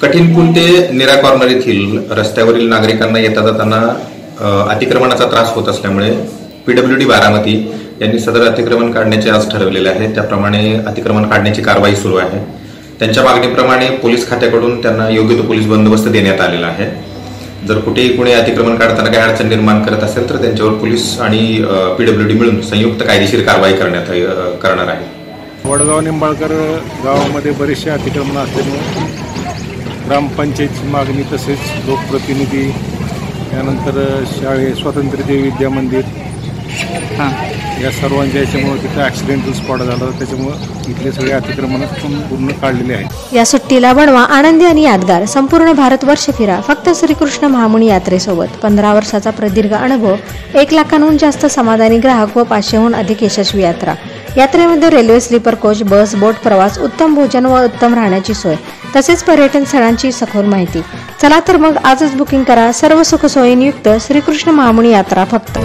कठीण पूल ते नीरा कॉर्नर येथील रस्त्यावरील नागरिकांना येता जाताना अतिक्रमणाचा त्रास होत असल्यामुळे PWD बारामती यांनी सदर अतिक्रमण काढण्याचे आज ठरवलेले आहे। त्याप्रमाणे अतिक्रमण काढण्याची कारवाई सुरू आहे। त्यांच्या मागणीप्रमाणे पोलीस खात्याकडून त्यांना योग्य तो पोलीस बंदोबस्त देण्यात आलेला आहे। जर कुठेही कोणी अतिक्रमण काढताना काही अडचण निर्माण करत असेल तर त्यांच्यावर पोलीस आणि PWD मिळून संयुक्त कायदेशीर कारवाई करणार आहे। वडगाव निंबाळकर गावामध्ये बरेचसे अतिक्रमण असल्यामुळे ग्रामपंचायतची मागणी तसेच लोकप्रतिनिधी त्यानंतर शाळे स्वातंत्र्यदेव विद्या मंदिर या सर्वांच्या याच्यामुळे तिथे ॲक्सिडेंटल स्पॉट झाला, त्याच्यामुळे इथले सगळे अतिक्रमण पूर्ण काढलेले आहेत। या सुट्टीला बनवा आनंदी आणि यादगार। संपूर्ण भारतवर्ष फिरा फक्त श्रीकृष्ण महामुनी यात्रेसोबत। 15 वर्षाचा प्रदीर्घ अनुभव, 1 लाखांहून जास्त समाधानी ग्राहक व 500हून अधिक यशस्वी यात्रा। यात्रेमध्ये रेल्वे, स्लीपर कोच, बस, बोट प्रवास, उत्तम भोजन व उत्तम राहण्याची सोय तसेच पर्यटन स्थळांची सखोल माहिती। चला तर मग आजच बुकिंग करा। सर्व सुखसोयींयुक्त श्रीकृष्ण महामुनी यात्रा फक्त